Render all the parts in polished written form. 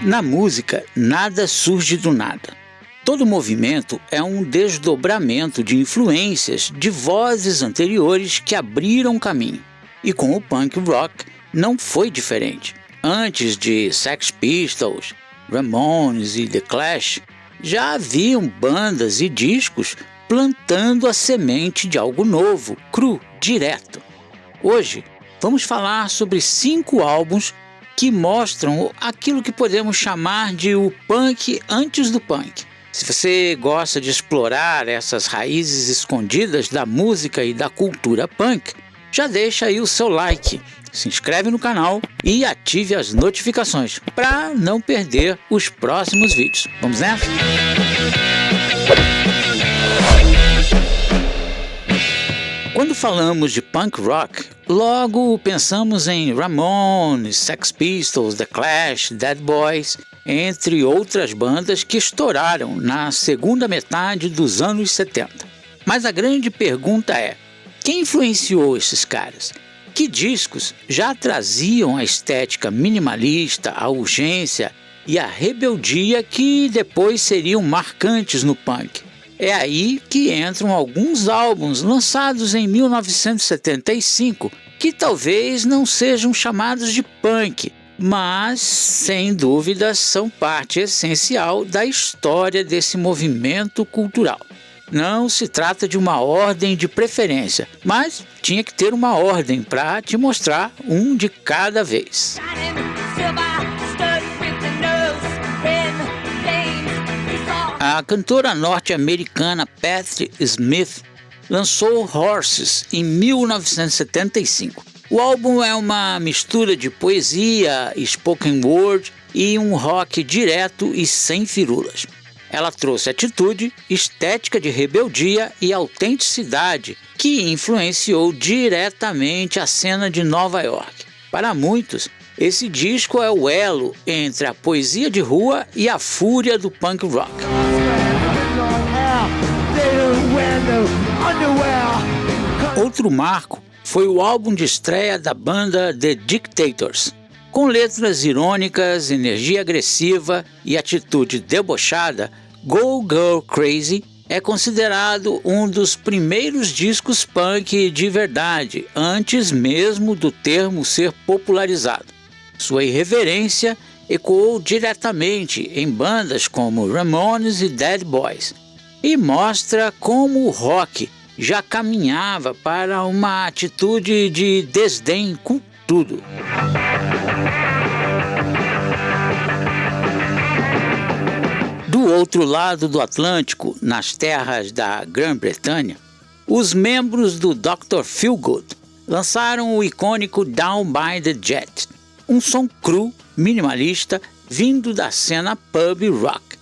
Na música, nada surge do nada. Todo movimento é um desdobramento de influências de vozes anteriores que abriram caminho. E com o punk rock não foi diferente. Antes de Sex Pistols, Ramones e The Clash, já haviam bandas e discos plantando a semente de algo novo, cru, direto. Hoje, vamos falar sobre 5 álbuns que mostram aquilo que podemos chamar de o punk antes do punk. Se você gosta de explorar essas raízes escondidas da música e da cultura punk, já deixa aí o seu like, se inscreve no canal e ative as notificações para não perder os próximos vídeos. Vamos nessa? Quando falamos de punk rock, logo pensamos em Ramones, Sex Pistols, The Clash, Dead Boys, entre outras bandas que estouraram na segunda metade dos anos 70. Mas a grande pergunta é, quem influenciou esses caras? Que discos já traziam a estética minimalista, a urgência e a rebeldia que depois seriam marcantes no punk? É aí que entram alguns álbuns lançados em 1975 que talvez não sejam chamados de punk, mas sem dúvida são parte essencial da história desse movimento cultural. Não se trata de uma ordem de preferência, mas tinha que ter uma ordem para te mostrar um de cada vez. A cantora norte-americana Patti Smith lançou Horses em 1975. O álbum é uma mistura de poesia, spoken word e um rock direto e sem firulas. Ela trouxe atitude, estética de rebeldia e autenticidade que influenciou diretamente a cena de Nova York. Para muitos, esse disco é o elo entre a poesia de rua e a fúria do punk rock. Outro marco foi o álbum de estreia da banda The Dictators. Com letras irônicas, energia agressiva e atitude debochada, Go Girl Crazy é considerado um dos primeiros discos punk de verdade, antes mesmo do termo ser popularizado. Sua irreverência ecoou diretamente em bandas como Ramones e Dead Boys e mostra como o rock já caminhava para uma atitude de desdém com tudo. Do outro lado do Atlântico, nas terras da Grã-Bretanha, os membros do Dr. Feelgood lançaram o icônico Down by the Jet, um som cru, minimalista, vindo da cena pub rock.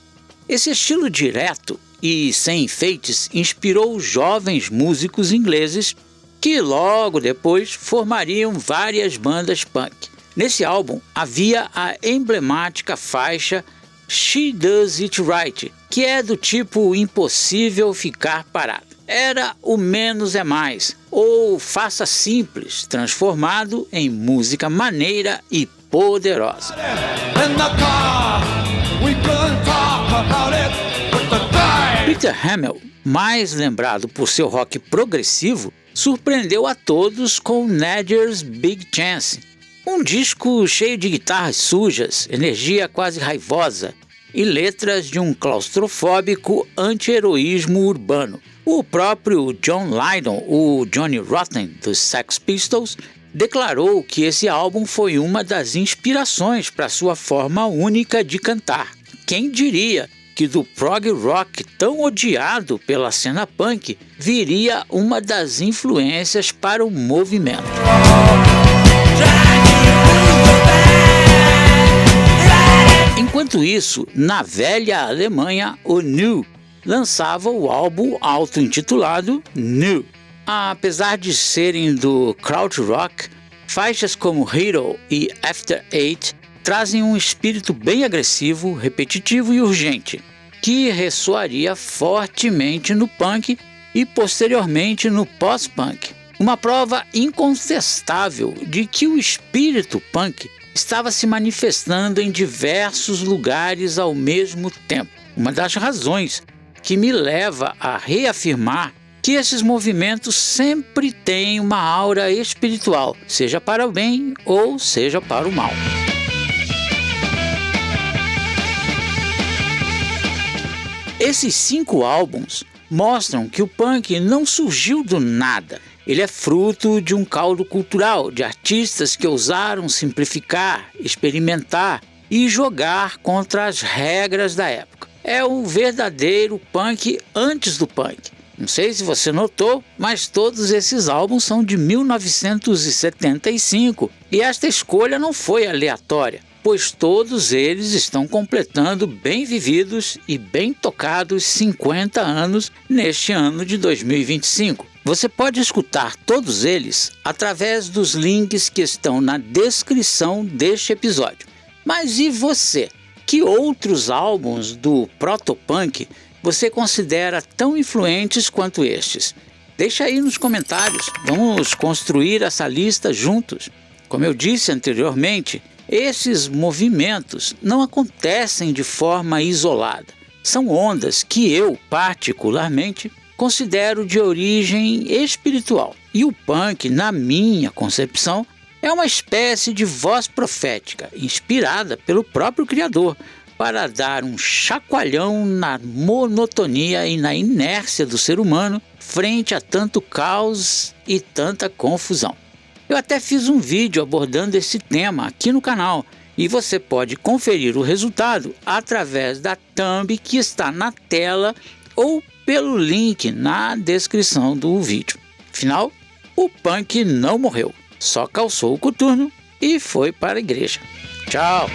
Esse estilo direto e sem enfeites inspirou jovens músicos ingleses que logo depois formariam várias bandas punk. Nesse álbum havia a emblemática faixa She Does It Right, que é do tipo impossível ficar parado. Era o menos é mais, ou faça simples, transformado em música maneira e poderosa. Peter Hammill, mais lembrado por seu rock progressivo, surpreendeu a todos com Nadger's Big Chance, um disco cheio de guitarras sujas, energia quase raivosa e letras de um claustrofóbico anti-heroísmo urbano. O próprio John Lydon, o Johnny Rotten dos Sex Pistols, declarou que esse álbum foi uma das inspirações para sua forma única de cantar. Quem diria que do prog rock tão odiado pela cena punk viria uma das influências para o movimento. Enquanto isso, na velha Alemanha, o New lançava o álbum auto-intitulado New. Apesar de serem do krautrock, faixas como Hero e After Eight trazem um espírito bem agressivo, repetitivo e urgente, que ressoaria fortemente no punk e posteriormente no pós-punk. Uma prova incontestável de que o espírito punk estava se manifestando em diversos lugares ao mesmo tempo. Uma das razões que me leva a reafirmar que esses movimentos sempre têm uma aura espiritual, seja para o bem ou seja para o mal. Esses 5 álbuns mostram que o punk não surgiu do nada. Ele é fruto de um caldo cultural, de artistas que ousaram simplificar, experimentar e jogar contra as regras da época. É o verdadeiro punk antes do punk. Não sei se você notou, mas todos esses álbuns são de 1975 e esta escolha não foi aleatória, pois todos eles estão completando bem vividos e bem tocados 50 anos neste ano de 2025. Você pode escutar todos eles através dos links que estão na descrição deste episódio. Mas e você? Que outros álbuns do protopunk você considera tão influentes quanto estes? Deixa aí nos comentários, vamos construir essa lista juntos. Como eu disse anteriormente, esses movimentos não acontecem de forma isolada. São ondas que eu, particularmente, considero de origem espiritual. E o punk, na minha concepção, é uma espécie de voz profética, inspirada pelo próprio Criador, para dar um chacoalhão na monotonia e na inércia do ser humano frente a tanto caos e tanta confusão. Eu até fiz um vídeo abordando esse tema aqui no canal e você pode conferir o resultado através da thumb que está na tela ou pelo link na descrição do vídeo. Afinal, o punk não morreu, só calçou o coturno e foi para a igreja. Tchau!